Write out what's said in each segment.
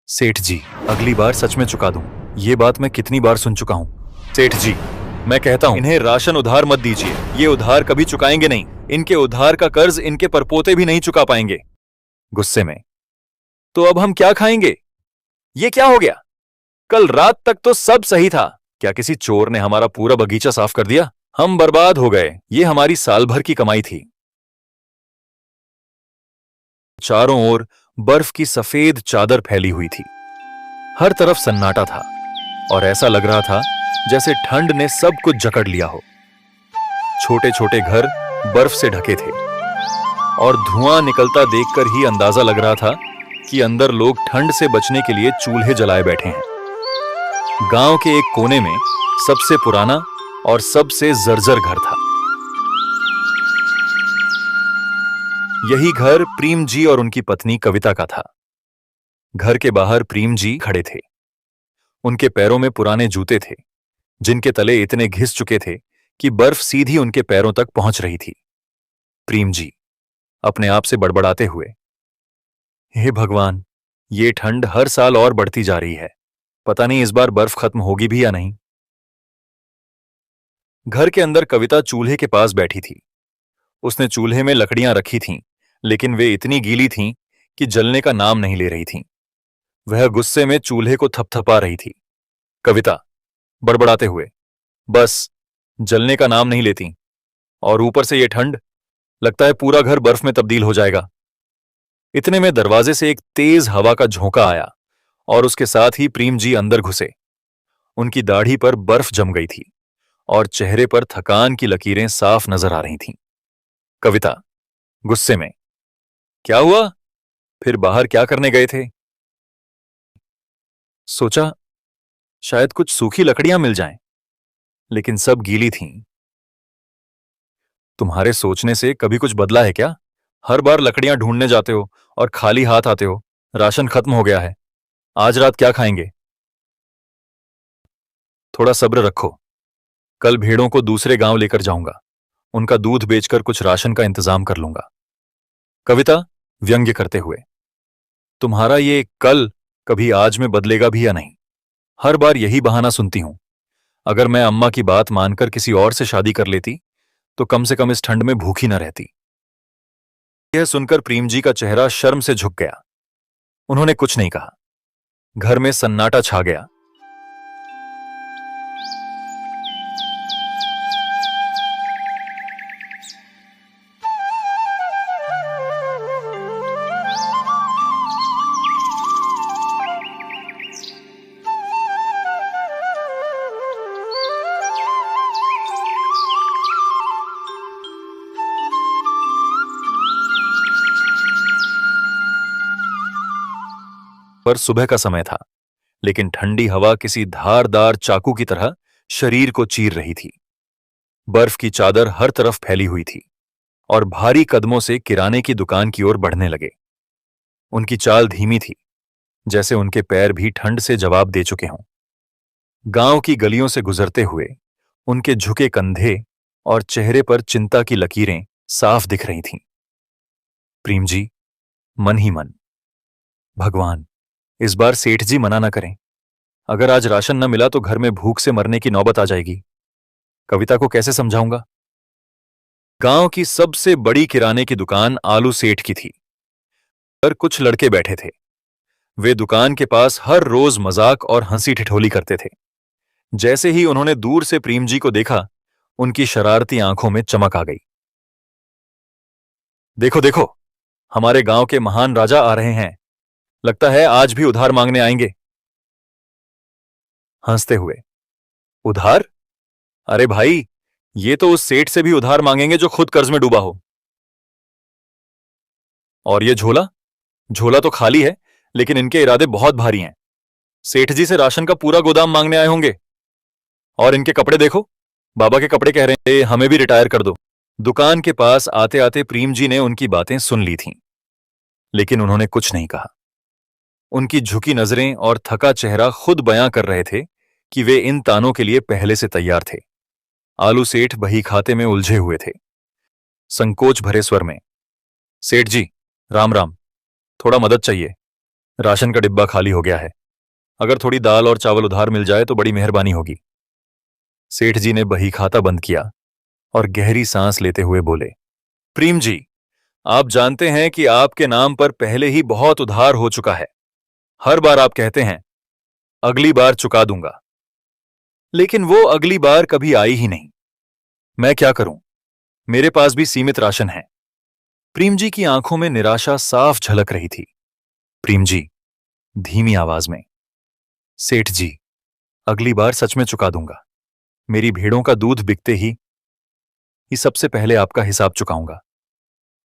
सेठ जी, अगली बार सच में चुका दूं। ये बात मैं कितनी बार सुन चुका हूं। सेठ जी, मैं कहता हूं इन्हें राशन उधार मत दीजिए। ये उधार कभी चुकाएंगे नहीं। इनके उधार का कर्ज इनके परपोते भी नहीं चुका पाएंगे। गुस्से में, तो अब हम क्या खाएंगे? ये क्या हो गया? कल रात तक तो सब सही था। क्या किसी चोर ने हमारा पूरा बगीचा साफ कर दिया? हम बर्बाद हो गए। ये हमारी साल भर की कमाई थी। चारों ओर बर्फ की सफेद चादर फैली हुई थी। हर तरफ सन्नाटा था और ऐसा लग रहा था जैसे ठंड ने सब कुछ जकड़ लिया हो। छोटे छोटे घर बर्फ से ढके थे और धुआं निकलता देखकर ही अंदाजा लग रहा था कि अंदर लोग ठंड से बचने के लिए चूल्हे जलाए बैठे हैं। गांव के एक कोने में सबसे पुराना और सबसे जर्जर घर था। यही घर प्रेम जी और उनकी पत्नी कविता का था। घर के बाहर प्रेम जी खड़े थे। उनके पैरों में पुराने जूते थे जिनके तले इतने घिस चुके थे कि बर्फ सीधी उनके पैरों तक पहुंच रही थी। प्रेम जी अपने आप से बड़बड़ाते हुए, हे भगवान, ये ठंड हर साल और बढ़ती जा रही है। पता नहीं इस बार बर्फ खत्म होगी भी या नहीं। घर के अंदर कविता चूल्हे के पास बैठी थी। उसने चूल्हे में लकड़ियां रखी थीं, लेकिन वे इतनी गीली थीं कि जलने का नाम नहीं ले रही थीं। वह गुस्से में चूल्हे को थपथपा रही थी। कविता बड़बड़ाते हुए, बस, जलने का नाम नहीं लेती, और ऊपर से ये ठंड, लगता है पूरा घर बर्फ में तब्दील हो जाएगा। इतने में दरवाजे से एक तेज हवा का झोंका आया और उसके साथ ही प्रेम जी अंदर घुसे। उनकी दाढ़ी पर बर्फ जम गई थी और चेहरे पर थकान की लकीरें साफ नजर आ रही थीं। कविता गुस्से में, क्या हुआ? फिर बाहर क्या करने गए थे? सोचा शायद कुछ सूखी लकड़ियां मिल जाएं, लेकिन सब गीली थीं। तुम्हारे सोचने से कभी कुछ बदला है क्या? हर बार लकड़ियां ढूंढने जाते हो और खाली हाथ आते हो। राशन खत्म हो गया है। आज रात क्या खाएंगे? थोड़ा सब्र रखो। कल भेड़ों को दूसरे गांव लेकर जाऊंगा। उनका दूध बेचकर कुछ राशन का इंतजाम कर लूंगा। कविता व्यंग्य करते हुए, तुम्हारा ये कल कभी आज में बदलेगा भी या नहीं? हर बार यही बहाना सुनती हूं। अगर मैं अम्मा की बात मानकर किसी और से शादी कर लेती तो कम से कम इस ठंड में भूखी न रहती। यह सुनकर प्रेम जी का चेहरा शर्म से झुक गया। उन्होंने कुछ नहीं कहा। घर में सन्नाटा छा गया। पर सुबह का समय था, लेकिन ठंडी हवा किसी धारदार चाकू की तरह शरीर को चीर रही थी। बर्फ की चादर हर तरफ फैली हुई थी और भारी कदमों से किराने की दुकान की ओर बढ़ने लगे। उनकी चाल धीमी थी, जैसे उनके पैर भी ठंड से जवाब दे चुके हों। गांव की गलियों से गुजरते हुए उनके झुके कंधे और चेहरे पर चिंता की लकीरें साफ दिख रही थीं। प्रेम जी मन ही मन, भगवान, इस बार सेठ जी मना न करें। अगर आज राशन न मिला तो घर में भूख से मरने की नौबत आ जाएगी। कविता को कैसे समझाऊंगा? गांव की सबसे बड़ी किराने की दुकान आलू सेठ की थी। पर कुछ लड़के बैठे थे। वे दुकान के पास हर रोज मजाक और हंसी ठिठोली करते थे। जैसे ही उन्होंने दूर से प्रेम जी को देखा, उनकी शरारती आंखों में चमक आ गई। देखो देखो, हमारे गांव के महान राजा आ रहे हैं। लगता है आज भी उधार मांगने आएंगे। हंसते हुए, उधार? अरे भाई, ये तो उस सेठ से भी उधार मांगेंगे जो खुद कर्ज में डूबा हो। और ये झोला? झोला तो खाली है, लेकिन इनके इरादे बहुत भारी हैं। सेठ जी से राशन का पूरा गोदाम मांगने आए होंगे। और इनके कपड़े देखो, बाबा के कपड़े कह रहे हैं हमें भी रिटायर कर दो। दुकान के पास आते आते प्रेम जी ने उनकी बातें सुन ली थीं, लेकिन उन्होंने कुछ नहीं कहा। उनकी झुकी नजरें और थका चेहरा खुद बयां कर रहे थे कि वे इन तानों के लिए पहले से तैयार थे। आलू सेठ बही खाते में उलझे हुए थे। संकोच भरे स्वर में, सेठ जी, राम राम, थोड़ा मदद चाहिए। राशन का डिब्बा खाली हो गया है। अगर थोड़ी दाल और चावल उधार मिल जाए तो बड़ी मेहरबानी होगी। सेठ जी ने बही खाता बंद किया और गहरी सांस लेते हुए बोले, प्रीम जी, आप जानते हैं कि आपके नाम पर पहले ही बहुत उधार हो चुका है। हर बार आप कहते हैं, अगली बार चुका दूंगा, लेकिन वो अगली बार कभी आई ही नहीं। मैं क्या करूं? मेरे पास भी सीमित राशन है। प्रीम जी की आंखों में निराशा साफ झलक रही थी। प्रीम जी, धीमी आवाज में, सेठ जी, अगली बार सच में चुका दूंगा। मेरी भेड़ों का दूध बिकते ही सबसे पहले आपका हिसाब चुकाऊंगा।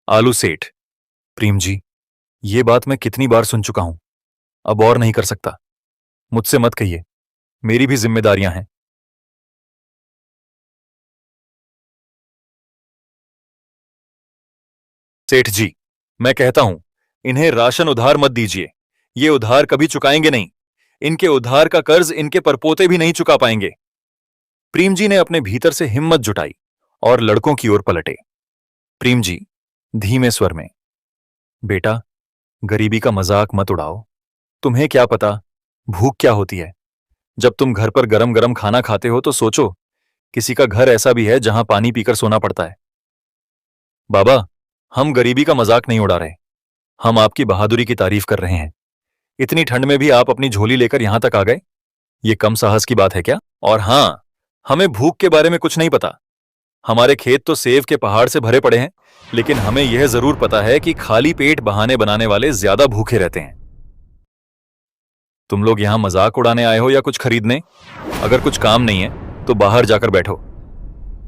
आलू सेठ, प्रीम जी, ये बात मैं कितनी बार सुन चुका हूं। अब और नहीं कर सकता। मुझसे मत कहिए, मेरी भी जिम्मेदारियां हैं। सेठ जी, मैं कहता हूं, इन्हें राशन उधार मत दीजिए। ये उधार कभी चुकाएंगे नहीं। इनके उधार का कर्ज इनके परपोते भी नहीं चुका पाएंगे। प्रीम जी ने अपने भीतर से हिम्मत जुटाई और लड़कों की ओर पलटे। प्रीम जी, धीमे स्वर में, बेटा, गरीबी का मजाक मत उड़ाओ। तुम्हें क्या पता भूख क्या होती है। जब तुम घर पर गरम गरम खाना खाते हो तो सोचो, किसी का घर ऐसा भी है जहां पानी पीकर सोना पड़ता है। बाबा, हम गरीबी का मजाक नहीं उड़ा रहे। हम आपकी बहादुरी की तारीफ कर रहे हैं। इतनी ठंड में भी आप अपनी झोली लेकर यहां तक आ गए। ये कम साहस की बात है क्या? और हां, हमें भूख के बारे में कुछ नहीं पता। हमारे खेत तो सेब के पहाड़ से भरे पड़े हैं, लेकिन हमें यह जरूर पता है कि खाली पेट बहाने बनाने वाले ज्यादा भूखे रहते हैं। तुम लोग यहां मजाक उड़ाने आए हो या कुछ खरीदने? अगर कुछ काम नहीं है तो बाहर जाकर बैठो।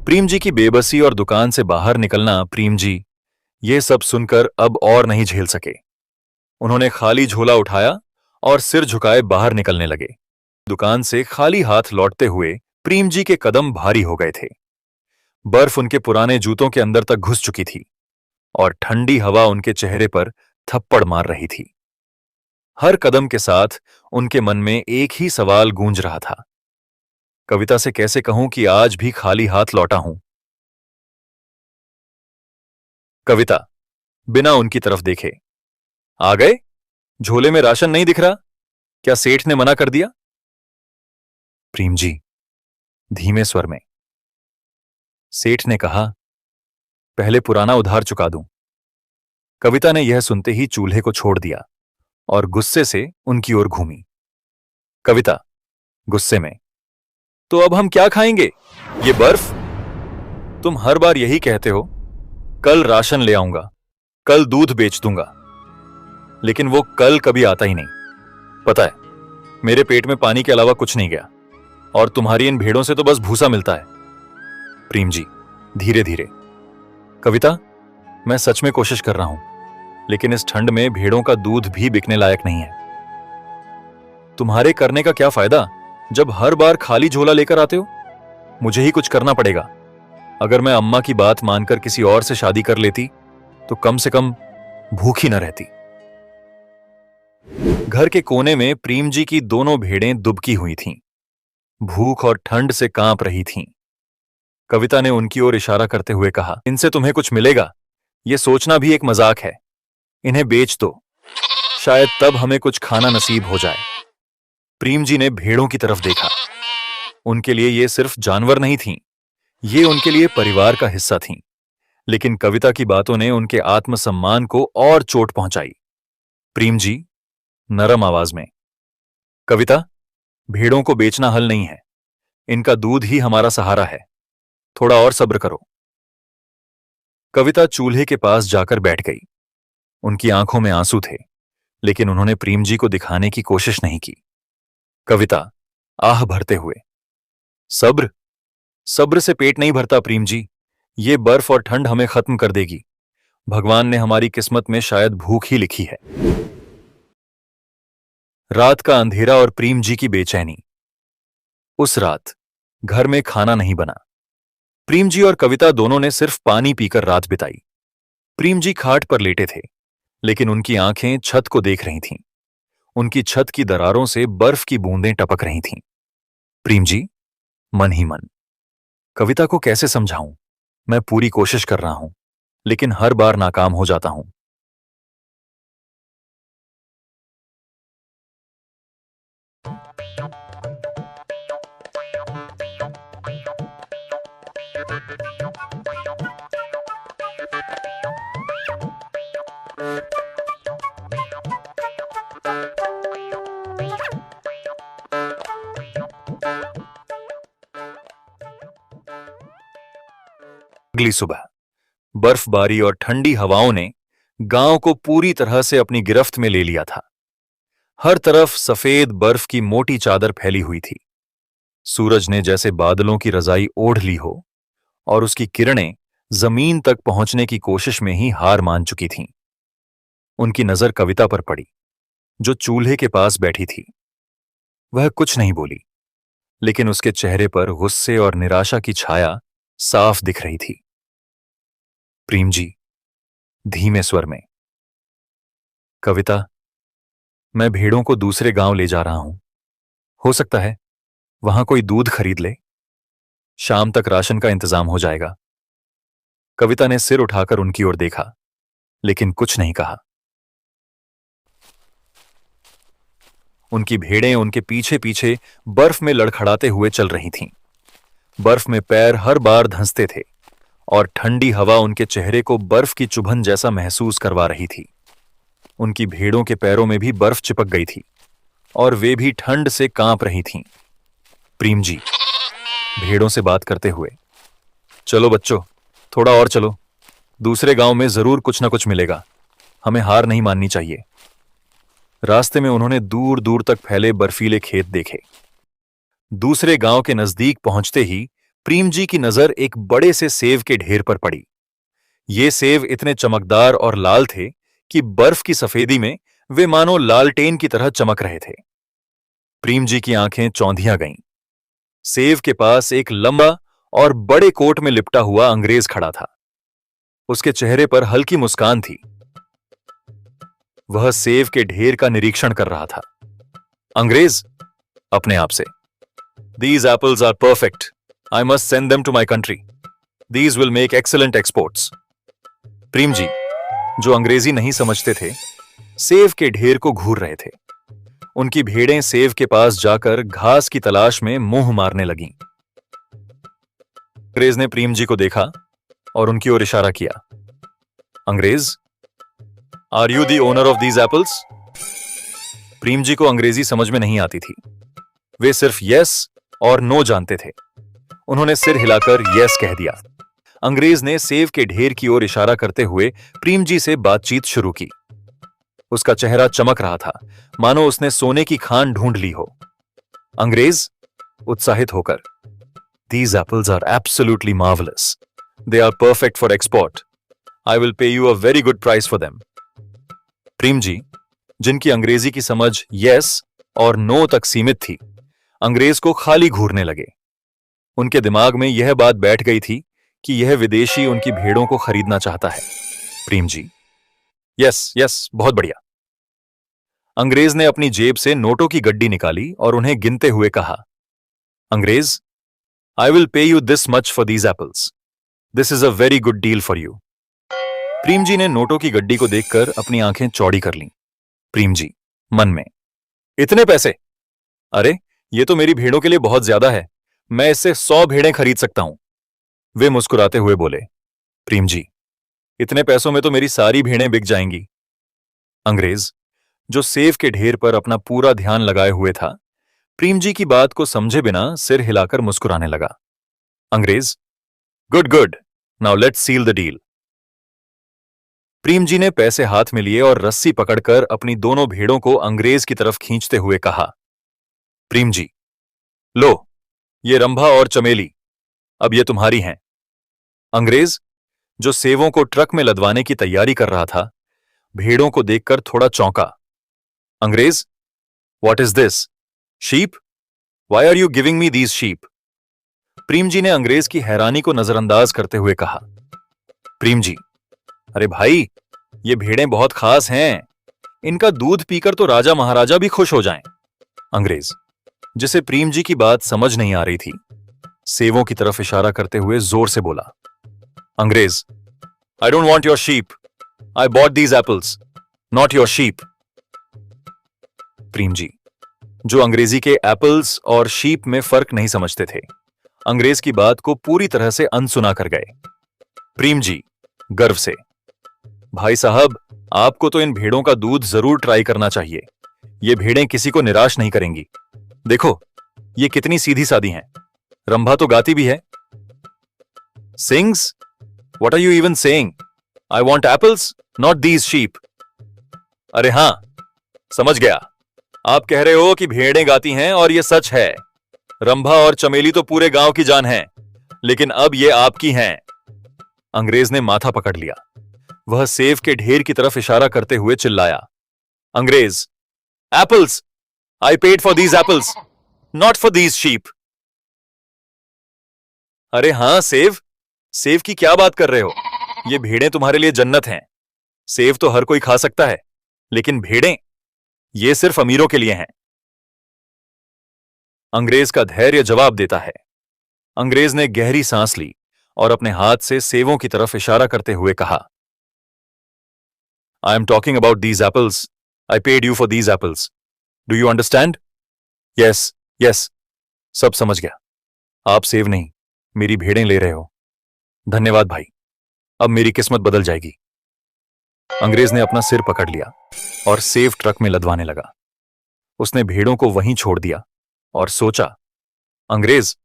प्रीम जी की बेबसी और दुकान से बाहर निकलना, प्रीम जी ये सब सुनकर अब और नहीं झेल सके। उन्होंने खाली झोला उठाया और सिर झुकाए बाहर निकलने लगे। दुकान से खाली हाथ लौटते हुए प्रीम जी के कदम भारी हो गए थे। बर्फ उनके पुराने जूतों के अंदर तक घुस चुकी थी और ठंडी हवा उनके चेहरे पर थप्पड़ मार रही थी। हर कदम के साथ उनके मन में एक ही सवाल गूंज रहा था, कविता से कैसे कहूं कि आज भी खाली हाथ लौटा हूं। कविता बिना उनकी तरफ देखे, आ गए? झोले में राशन नहीं दिख रहा? क्या सेठ ने मना कर दिया? प्रीम जी, धीमे स्वर में, सेठ ने कहा, पहले पुराना उधार चुका दूं। कविता ने यह सुनते ही चूल्हे को छोड़ दिया और गुस्से से उनकी ओर घूमी। कविता गुस्से में, तो अब हम क्या खाएंगे? ये बर्फ? तुम हर बार यही कहते हो, कल राशन ले आऊंगा, कल दूध बेच दूंगा, लेकिन वो कल कभी आता ही नहीं। पता है, मेरे पेट में पानी के अलावा कुछ नहीं गया और तुम्हारी इन भेड़ों से तो बस भूसा मिलता है। प्रीम जी, धीरे धीरे, कविता, मैं सच में कोशिश कर रहा हूं, लेकिन इस ठंड में भेड़ों का दूध भी बिकने लायक नहीं है। तुम्हारे करने का क्या फायदा जब हर बार खाली झोला लेकर आते हो? मुझे ही कुछ करना पड़ेगा। अगर मैं अम्मा की बात मानकर किसी और से शादी कर लेती तो कम से कम भूखी न रहती। घर के कोने में प्रीम जी की दोनों भेड़ें दुबकी हुई थीं, भूख और ठंड से कांप रही थीं। कविता ने उनकी ओर इशारा करते हुए कहा, इनसे तुम्हें कुछ मिलेगा, यह सोचना भी एक मजाक है। इन्हें बेच दो, शायद तब हमें कुछ खाना नसीब हो जाए। प्रीम जी ने भेड़ों की तरफ देखा। उनके लिए ये सिर्फ जानवर नहीं थीं, ये उनके लिए परिवार का हिस्सा थीं। लेकिन कविता की बातों ने उनके आत्मसम्मान को और चोट पहुंचाई। प्रीम जी, नरम आवाज में, कविता, भेड़ों को बेचना हल नहीं है। इनका दूध ही हमारा सहारा है। थोड़ा और सब्र करो। कविता चूल्हे के पास जाकर बैठ गई। उनकी आंखों में आंसू थे, लेकिन उन्होंने प्रीम जी को दिखाने की कोशिश नहीं की। कविता आह भरते हुए, सब्र? सब्र से पेट नहीं भरता प्रीम जी। ये बर्फ और ठंड हमें खत्म कर देगी। भगवान ने हमारी किस्मत में शायद भूख ही लिखी है। रात का अंधेरा और प्रीम जी की बेचैनी। उस रात घर में खाना नहीं बना। प्रीम जी और कविता दोनों ने सिर्फ पानी पीकर रात बिताई। प्रीम जी खाट पर लेटे थे, लेकिन उनकी आंखें छत को देख रही थीं। उनकी छत की दरारों से बर्फ की बूंदें टपक रही थीं। प्रीम जी, मन ही मन, कविता को कैसे समझाऊं? मैं पूरी कोशिश कर रहा हूं, लेकिन हर बार नाकाम हो जाता हूं। अगली सुबह बर्फबारी और ठंडी हवाओं ने गांव को पूरी तरह से अपनी गिरफ्त में ले लिया था। हर तरफ सफेद बर्फ की मोटी चादर फैली हुई थी। सूरज ने जैसे बादलों की रजाई ओढ़ ली हो और उसकी किरणें जमीन तक पहुंचने की कोशिश में ही हार मान चुकी थीं। उनकी नजर कविता पर पड़ी, जो चूल्हे के पास बैठी थी। वह कुछ नहीं बोली, लेकिन उसके चेहरे पर गुस्से और निराशा की छाया साफ दिख रही थी। प्रेम जी, धीमे स्वर में, कविता, मैं भेड़ों को दूसरे गांव ले जा रहा हूं। हो सकता है वहां कोई दूध खरीद ले। शाम तक राशन का इंतजाम हो जाएगा। कविता ने सिर उठाकर उनकी ओर देखा, लेकिन कुछ नहीं कहा। उनकी भेड़ें उनके पीछे पीछे बर्फ में लड़खड़ाते हुए चल रही थीं। बर्फ में पैर हर बार धंसते थे और ठंडी हवा उनके चेहरे को बर्फ की चुभन जैसा महसूस करवा रही थी। उनकी भेड़ों के पैरों में भी बर्फ चिपक गई थी और वे भी ठंड से कांप रही थीं। प्रेम जी, भेड़ों से बात करते हुए, चलो बच्चों, थोड़ा और चलो। दूसरे गांव में जरूर कुछ ना कुछ मिलेगा। हमें हार नहीं माननी चाहिए। रास्ते में उन्होंने दूर दूर तक फैले बर्फीले खेत देखे। दूसरे गांव के नजदीक पहुंचते ही प्रेम जी की नजर एक बड़े से सेव के ढेर पर पड़ी। ये सेव इतने चमकदार और लाल थे कि बर्फ की सफेदी में वे मानो लालटेन की तरह चमक रहे थे। प्रेम जी की आंखें चौंधियां गईं। सेव के पास एक लंबा और बड़े कोट में लिपटा हुआ अंग्रेज खड़ा था। उसके चेहरे पर हल्की मुस्कान थी। वह सेव के ढेर का निरीक्षण कर रहा था। अंग्रेज अपने आप से, These apples are perfect. I must send them to my country. These will make excellent exports. प्रेम जी, जो अंग्रेजी नहीं समझते थे, सेव के ढेर को घूर रहे थे। उनकी भेड़ें सेव के पास जाकर घास की तलाश में मुंह मारने लगीं। अंग्रेज ने प्रेम जी को देखा और उनकी ओर इशारा किया। अंग्रेज, are you the owner of these apples? Prem ji को अंग्रेजी समझ में नहीं आती थी। वे सिर्फ यस और नो जानते थे। उन्होंने सिर हिलाकर यस कह दिया। अंग्रेज ने सेव के ढेर की ओर इशारा करते हुए प्रेम जी से बातचीत शुरू की। उसका चेहरा चमक रहा था, मानो उसने सोने की खान ढूंढ ली हो। अंग्रेज उत्साहित होकर, These apples are absolutely marvelous. They are perfect for export. I will pay you a very good price for them. Prem ji, जिनकी अंग्रेजी की समझ यस और नो तक सीमित थी, अंग्रेज को खाली घूरने लगे। उनके दिमाग में यह बात बैठ गई थी कि यह विदेशी उनकी भेड़ों को खरीदना चाहता है। प्रेम जी, यस यस, बहुत बढ़िया। अंग्रेज ने अपनी जेब से नोटों की गड्डी निकाली और उन्हें गिनते हुए कहा, अंग्रेज, I will pay you this much for these apples. This is a very good deal for you. Prem ji ने नोटों की गड्डी को देखकर अपनी आंखें चौड़ी कर लीं। प्रेम जी मन में, इतने पैसे? अरे, ये तो मेरी भेड़ों के लिए बहुत ज्यादा है। मैं इससे 100 भेड़ें खरीद सकता हूं। वे मुस्कुराते हुए बोले, प्रेम जी, इतने पैसों में तो मेरी सारी भेड़ें बिक जाएंगी। अंग्रेज, जो सेव के ढेर पर अपना पूरा ध्यान लगाए हुए था, प्रेम जी की बात को समझे बिना सिर हिलाकर मुस्कुराने लगा। अंग्रेज, good good, now let's seal the deal. Prem ji ने पैसे हाथ में लिए और रस्सी पकड़कर अपनी दोनों भेड़ों को अंग्रेज की तरफ खींचते हुए कहा, प्रेम जी, लो, ये रंभा और चमेली, अब ये तुम्हारी हैं। अंग्रेज, जो सेवों को ट्रक में लदवाने की तैयारी कर रहा था, भेड़ों को देखकर थोड़ा चौंका। अंग्रेज, what is this? Sheep? Why are you giving me these sheep? Prem ji ने अंग्रेज की हैरानी को नजरअंदाज करते हुए कहा, प्रेम जी, अरे भाई, ये भेड़ें बहुत खास हैं। इनका दूध पीकर तो राजा महाराजा भी खुश हो जाएं। अंग्रेज, जिसे प्रेम जी की बात समझ नहीं आ रही थी, सेवों की तरफ इशारा करते हुए जोर से बोला, अंग्रेज, I don't want your sheep. I bought these apples, not your sheep. Prem ji, जो अंग्रेजी के एप्पल्स और शीप में फर्क नहीं समझते थे, अंग्रेज की बात को पूरी तरह से अनसुना कर गए। प्रेम जी गर्व से, भाई साहब, आपको तो इन भेड़ों का दूध जरूर ट्राई करना चाहिए। ये भेड़ें किसी को निराश नहीं करेंगी। देखो ये कितनी सीधी सादी हैं। रंभा तो गाती भी है। Sings? What are you even saying? I want apples, not these sheep. अरे हां, समझ गया। आप कह रहे हो कि भेड़ें गाती हैं और यह सच है। रंभा और चमेली तो पूरे गांव की जान है, लेकिन अब ये आपकी हैं। अंग्रेज ने माथा पकड़ लिया। वह सेब के ढेर की तरफ इशारा करते हुए चिल्लाया, अंग्रेज, apples! I paid for these apples, not for these sheep. अरे हां सेब, सेब की क्या बात कर रहे हो? ये भेड़ें तुम्हारे लिए जन्नत हैं। सेब तो हर कोई खा सकता है, लेकिन भेड़ें, ये सिर्फ अमीरों के लिए हैं। अंग्रेज का धैर्य जवाब देता है। अंग्रेज ने गहरी सांस ली और अपने हाथ से सेबों की तरफ इशारा करते हुए कहा, I am talking about these apples. I paid you for these apples. Do you understand? Yes yes, सब समझ गया। आप सेब नहीं, मेरी भेड़ें ले रहे हो। धन्यवाद भाई, अब मेरी किस्मत बदल जाएगी। अंग्रेज ने अपना सिर पकड़ लिया और सेब ट्रक में लदवाने लगा। उसने भेड़ों को वहीं छोड़ दिया और सोचा, अंग्रेज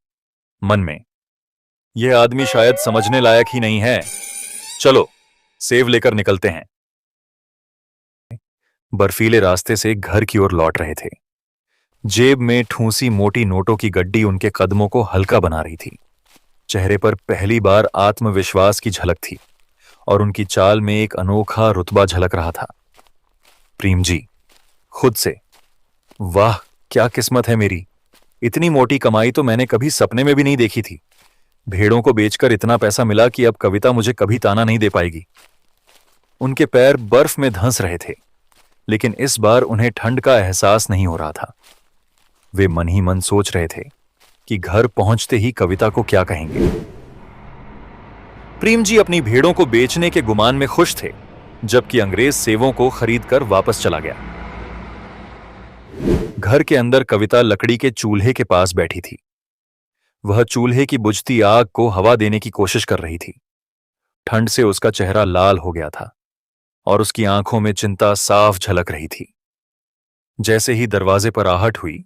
मन में, यह आदमी शायद समझने लायक ही नहीं है। चलो सेब लेकर निकलते हैं। बर्फीले रास्ते से घर की ओर लौट रहे थे। जेब में ठूंसी मोटी नोटों की गड्डी उनके कदमों को हल्का बना रही थी। चेहरे पर पहली बार आत्मविश्वास की झलक थी और उनकी चाल में एक अनोखा रुतबा झलक रहा था। प्रेम जी खुद से, वाह क्या किस्मत है मेरी। इतनी मोटी कमाई तो मैंने कभी सपने में भी नहीं देखी थी। भेड़ों को बेचकर इतना पैसा मिला कि अब कविता मुझे कभी ताना नहीं दे पाएगी। उनके पैर बर्फ में धंस रहे थे, लेकिन इस बार उन्हें ठंड का एहसास नहीं हो रहा था। वे मन ही मन सोच रहे थे कि घर पहुंचते ही कविता को क्या कहेंगे। प्रेम जी अपनी भेड़ों को बेचने के गुमान में खुश थे, जबकि अंग्रेज सेवों को खरीदकर वापस चला गया। घर के अंदर कविता लकड़ी के चूल्हे के पास बैठी थी। वह चूल्हे की बुझती आग को हवा देने की कोशिश कर रही थी। ठंड से उसका चेहरा लाल हो गया था और उसकी आंखों में चिंता साफ झलक रही थी। जैसे ही दरवाजे पर आहट हुई,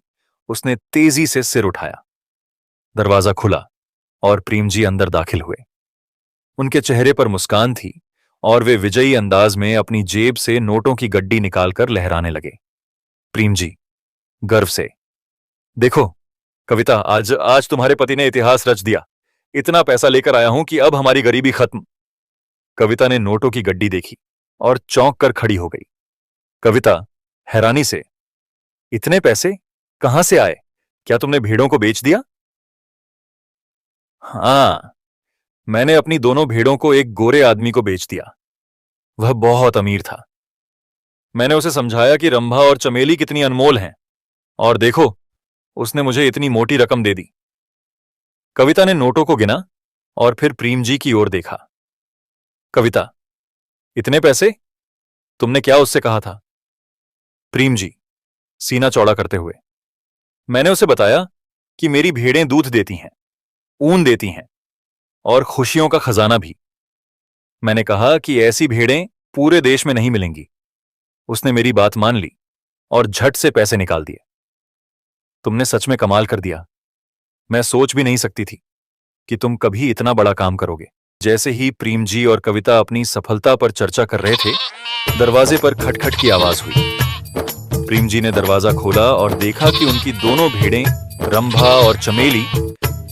उसने तेजी से सिर उठाया। दरवाजा खुला और प्रेम जी अंदर दाखिल हुए। उनके चेहरे पर मुस्कान थी और वे विजयी अंदाज में अपनी जेब से नोटों की गड्डी निकालकर लहराने लगे। प्रेम जी गर्व से, देखो कविता, आज तुम्हारे पति ने इतिहास रच दिया। इतना पैसा लेकर आया हूं कि अब हमारी गरीबी खत्म। कविता ने नोटों की गड्डी देखी और चौंक कर खड़ी हो गई। कविता हैरानी से, इतने पैसे कहां से आए? क्या तुमने भेड़ों को बेच दिया? हां, मैंने अपनी दोनों भेड़ों को एक गोरे आदमी को बेच दिया। वह बहुत अमीर था। मैंने उसे समझाया कि रंभा और चमेली कितनी अनमोल हैं, और देखो उसने मुझे इतनी मोटी रकम दे दी। कविता ने नोटों को गिना और फिर प्रेम जी की ओर देखा। कविता, इतने पैसे? तुमने क्या उससे कहा था? प्रेम जी सीना चौड़ा करते हुए, मैंने उसे बताया कि मेरी भेड़ें दूध देती हैं, ऊन देती हैं और खुशियों का खजाना भी। मैंने कहा कि ऐसी भेड़ें पूरे देश में नहीं मिलेंगी। उसने मेरी बात मान ली और झट से पैसे निकाल दिए। तुमने सच में कमाल कर दिया। मैं सोच भी नहीं सकती थी कि तुम कभी इतना बड़ा काम करोगे। जैसे ही प्रेम जी और कविता अपनी सफलता पर चर्चा कर रहे थे, दरवाजे पर खटखट की आवाज हुई। प्रेम जी ने दरवाजा खोला और देखा कि उनकी दोनों भेड़ें रंभा और चमेली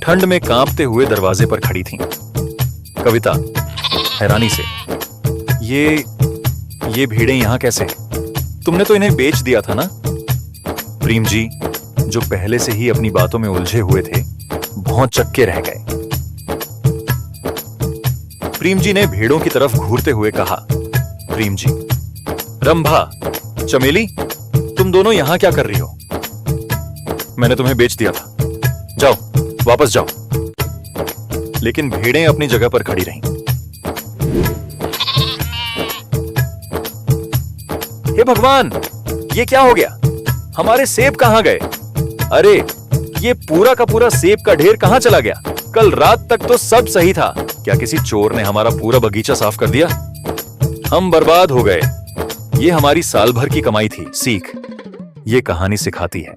ठंड में कांपते हुए दरवाजे पर खड़ी थीं। कविता हैरानी से, ये भेड़ें यहां कैसे? तुमने तो इन्हें बेच दिया था ना? प्रेम जी जो पहले से ही अपनी बातों में उलझे हुए थे, भौंचक्के रह गए। प्रेम जी ने भेड़ों की तरफ घूरते हुए कहा, प्रेम जी, रंभा, चमेली, तुम दोनों यहां क्या कर रही हो? मैंने तुम्हें बेच दिया था। जाओ, वापस जाओ। लेकिन भेड़ें अपनी जगह पर खड़ी रहीं। हे भगवान, ये क्या हो गया? हमारे सेब कहां गए? अरे ये पूरा का पूरा सेब का ढेर कहां चला गया? कल रात तक तो सब सही था। क्या किसी चोर ने हमारा पूरा बगीचा साफ कर दिया? हम बर्बाद हो गए। ये हमारी साल भर की कमाई थी। सीख, ये कहानी सिखाती है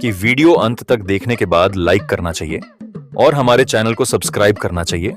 कि वीडियो अंत तक देखने के बाद लाइक करना चाहिए और हमारे चैनल को सब्सक्राइब करना चाहिए